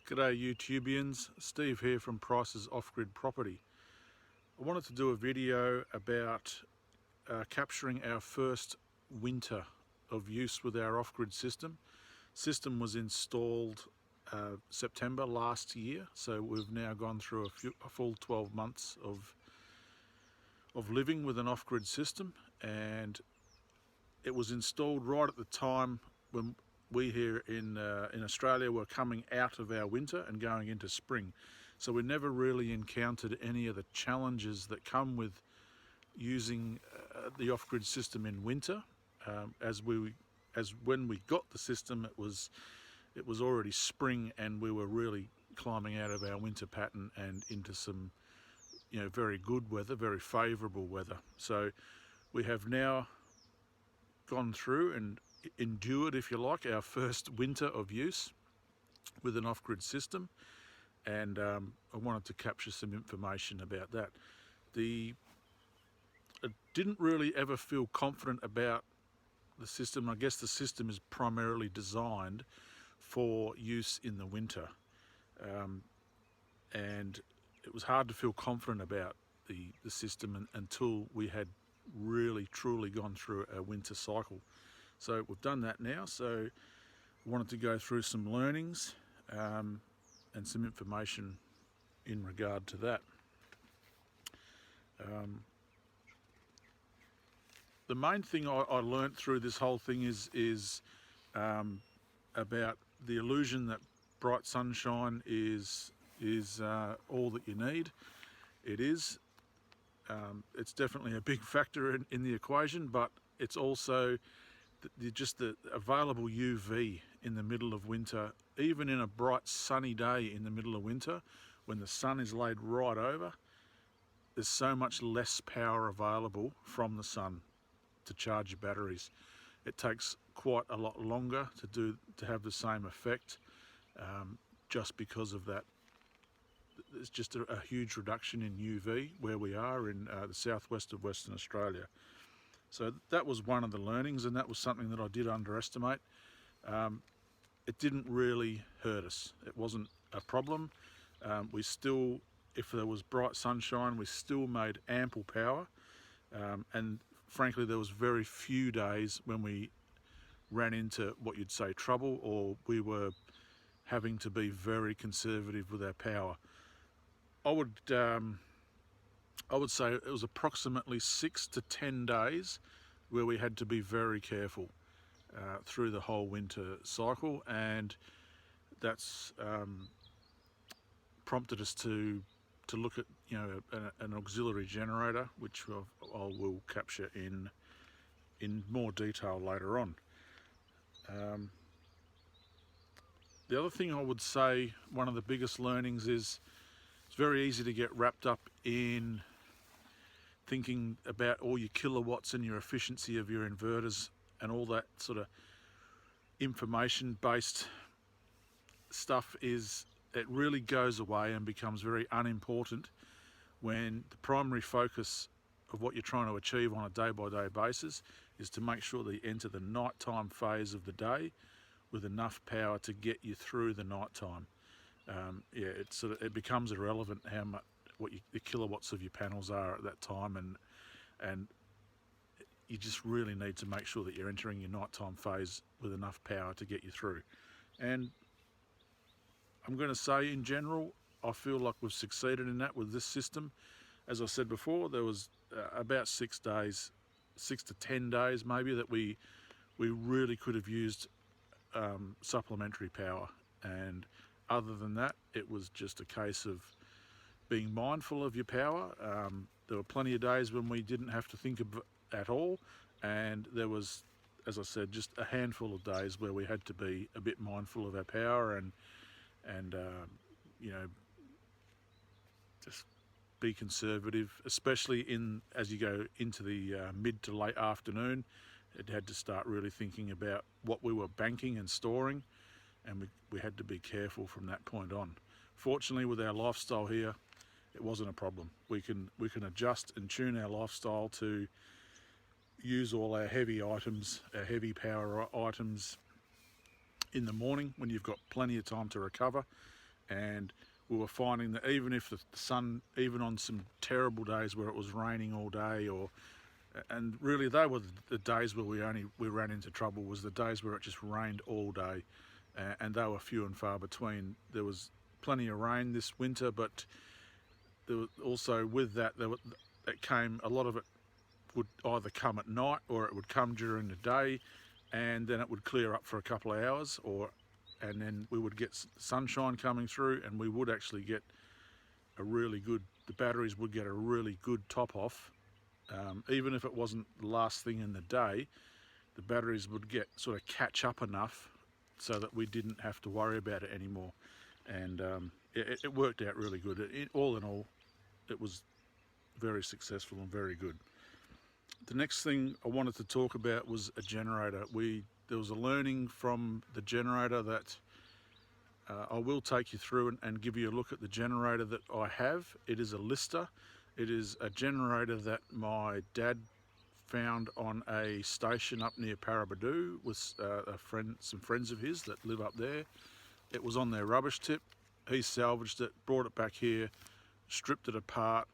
G'day YouTubians, Steve here from Price's Off-Grid Property. I wanted to do a video about capturing our first winter of use with our off-grid system. System was installed September last year, so we've now gone through a full 12 months of living with an off-grid system, and it was installed right at the time when we here in Australia were coming out of our winter and going into spring. So we never really encountered any of the challenges that come with using the off-grid system in winter. As when we got the system, it was already spring, and we were really climbing out of our winter pattern and into some very good weather, very favourable weather. So we have now gone through and endured, if you like, our first winter of use with an off-grid system, and I wanted to capture some information about that. I didn't really ever feel confident about the system. I guess the system is primarily designed for use in the winter, and it was hard to feel confident about the system until we had really truly gone through a winter cycle. So we've done that now, so I wanted to go through some learnings and some information in regard to that. The main thing I learnt through this whole thing is about the illusion that bright sunshine is all that you need. It is. It's definitely a big factor in the equation, but it's also just the available UV in the middle of winter. Even in a bright sunny day in the middle of winter, when the sun is laid right over, there's so much less power available from the sun to charge your batteries. It takes quite a lot longer to have the same effect, just because of that. There's just a huge reduction in UV where we are in the southwest of Western Australia. So that was one of the learnings, and that was something that I did underestimate. It didn't really hurt us. It wasn't a problem. We still, if there was bright sunshine, we still made ample power. And frankly, there was very few days when we ran into what you'd say trouble, or we were having to be very conservative with our power. I would say it was approximately 6 to 10 days where we had to be very careful through the whole winter cycle, and that's prompted us to look at an auxiliary generator, which I will capture in more detail later on. The other thing I would say, one of the biggest learnings is it's very easy to get wrapped up in thinking about all your kilowatts and your efficiency of your inverters and all that sort of information-based stuff. It really goes away and becomes very unimportant when the primary focus of what you're trying to achieve on a day-by-day basis is to make sure that you enter the nighttime phase of the day with enough power to get you through the nighttime. It becomes irrelevant how much the kilowatts of your panels are at that time, and you just really need to make sure that you're entering your nighttime phase with enough power to get you through. And I'm going to say, in general, I feel like we've succeeded in that with this system. As I said before, there was about 6 days, 6 to 10 days maybe, that we really could have used supplementary power, and other than that, it was just a case of being mindful of your power. There were plenty of days when we didn't have to think of it at all, and there was, as I said, just a handful of days where we had to be a bit mindful of our power and just be conservative, especially as you go into the mid to late afternoon. It had to start really thinking about what we were banking and storing, and we had to be careful from that point on. Fortunately, with our lifestyle here, it wasn't a problem. We can adjust and tune our lifestyle to use all our heavy items, our heavy power items in the morning when you've got plenty of time to recover, and we were finding that even if the sun, even on some terrible days where it was raining all day, and really they were the days where we ran into trouble, was the days where it just rained all day, and they were few and far between. There was plenty of rain this winter, but there was also with that it came, a lot of it would either come at night or it would come during the day, and then it would clear up for a couple of hours, and then we would get sunshine coming through, and we would actually get the batteries would get a really good top off. Even if it wasn't the last thing in the day, the batteries would sort of catch up enough so that we didn't have to worry about it anymore. And it worked out really good. All in all, it was very successful and very good. The next thing I wanted to talk about was a generator. There was a learning from the generator that I will take you through and give you a look at the generator that I have. It is a Lister. It is a generator that my dad found on a station up near Paraburdoo with some friends of his that live up there. It was on their rubbish tip. He salvaged it, brought it back here, stripped it apart,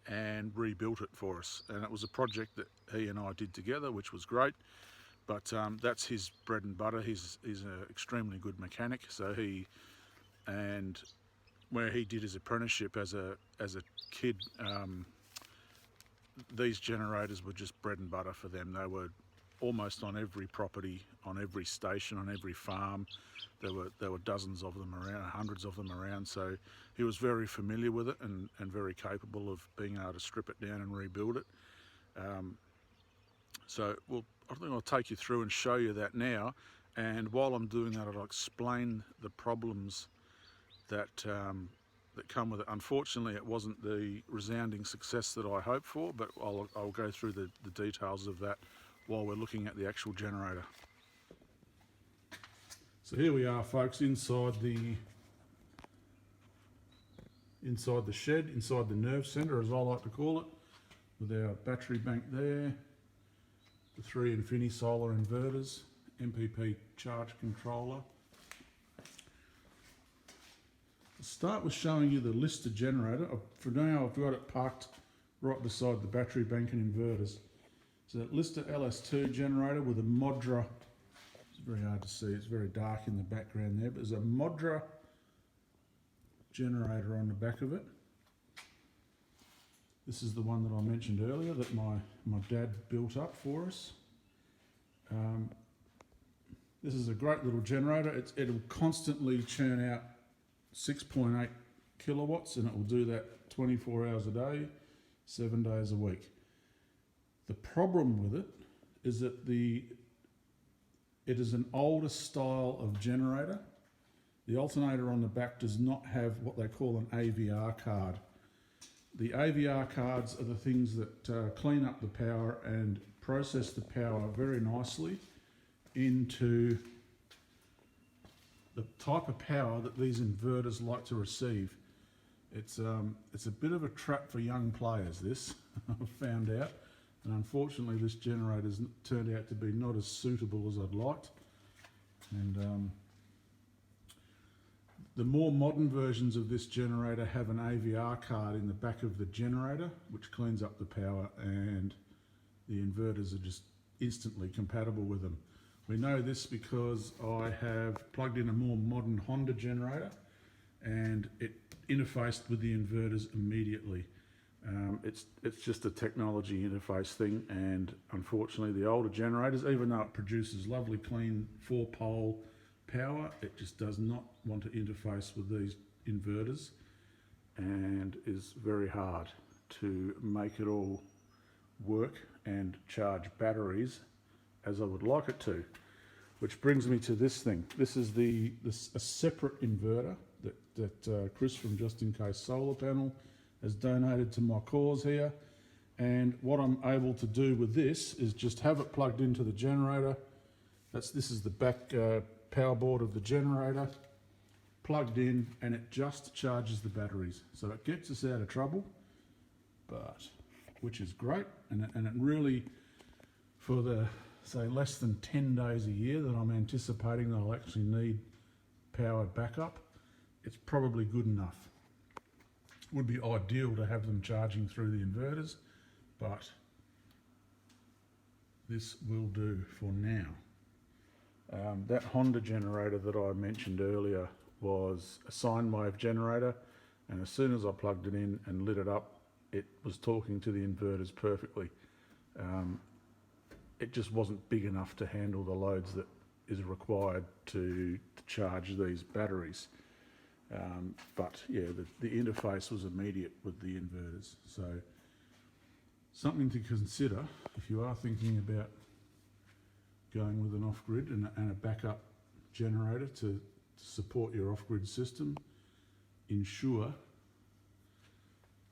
and rebuilt it for us. And it was a project that he and I did together, which was great. But that's his bread and butter. He's an extremely good mechanic. So where he did his apprenticeship as a kid, these generators were just bread and butter for them. They were almost on every property, on every station, on every farm. There were dozens of them around, hundreds of them around. So he was very familiar with it and very capable of being able to strip it down and rebuild it. I think I'll take you through and show you that now. And while I'm doing that, I'll explain the problems that come with it. Unfortunately, it wasn't the resounding success that I hoped for, but I'll go through the details of that while we're looking at the actual generator. So here we are, folks, inside the shed, inside the nerve centre, as I like to call it, with our battery bank there, the 3 Infinisolar inverters, MPP charge controller. I'll start with showing you the Lister generator. For now, I've got it parked right beside the battery bank and inverters. So that Lister LS2 generator with a Modra, it's very hard to see, it's very dark in the background there, but there's a Modra generator on the back of it. This is the one that I mentioned earlier that my dad built up for us. This is a great little generator. It'll constantly churn out 6.8 kilowatts, and it will do that 24 hours a day, 7 days a week. The problem with it is that it is an older style of generator. The alternator on the back does not have what they call an AVR card. The AVR cards are the things that clean up the power and process the power very nicely into the type of power that these inverters like to receive. It's a bit of a trap for young players, this, I've found out. And unfortunately, this generator's turned out to be not as suitable as I'd liked. And the more modern versions of this generator have an AVR card in the back of the generator, which cleans up the power, and the inverters are just instantly compatible with them. We know this because I have plugged in a more modern Honda generator and it interfaced with the inverters immediately. It's just a technology interface thing, and unfortunately the older generators, even though it produces lovely clean 4-pole power, it just does not want to interface with these inverters and is very hard to make it all work and charge batteries as I would like it to. Which brings me to this thing. This is a separate inverter that Chris from Just In Case Solar Panel has donated to my cause here. And what I'm able to do with this is just have it plugged into the generator. This is the back power board of the generator, plugged in, and it just charges the batteries. So it gets us out of trouble, which is great. And it really, for the, say, less than 10 days a year that I'm anticipating that I'll actually need powered backup, it's probably good enough. Would be ideal to have them charging through the inverters, but this will do for now. That Honda generator that I mentioned earlier was a sine wave generator, and as soon as I plugged it in and lit it up, it was talking to the inverters perfectly. It just wasn't big enough to handle the loads that is required to charge these batteries. But yeah, the interface was immediate with the inverters. So something to consider if you are thinking about going with an off-grid and a backup generator to support your off-grid system. Ensure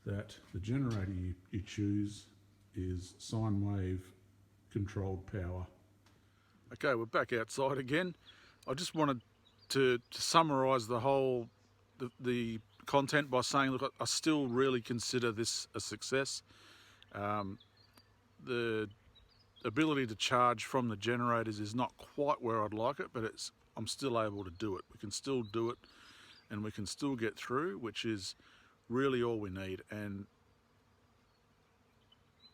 that the generator you choose is sine wave controlled power. Okay, we're back outside again. I just wanted to summarise the content by saying, look, I still really consider this a success. The ability to charge from the generators is not quite where I'd like it, but I'm still able to do it. We can still do it, and we can still get through, which is really all we need. And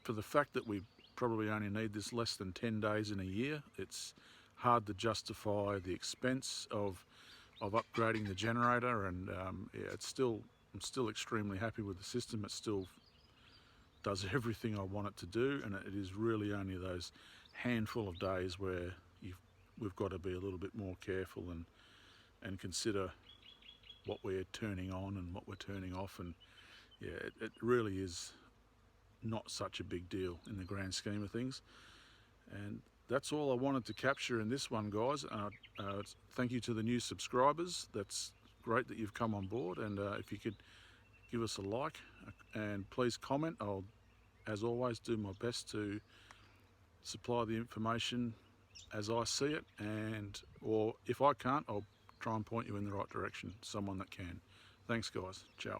for the fact that we probably only need this less than 10 days in a year, it's hard to justify the expense of upgrading the generator. And yeah, I'm still extremely happy with the system. It still does everything I want it to do, and it is really only those handful of days where we've got to be a little bit more careful and consider what we're turning on and what we're turning off. And yeah, it really is not such a big deal in the grand scheme of things. And that's all I wanted to capture in this one, guys. Thank you to the new subscribers. That's great that you've come on board, and if you could give us a like and please comment. I'll, as always, do my best to supply the information as I see it, or if I can't, I'll try and point you in the right direction, someone that can. Thanks guys, ciao.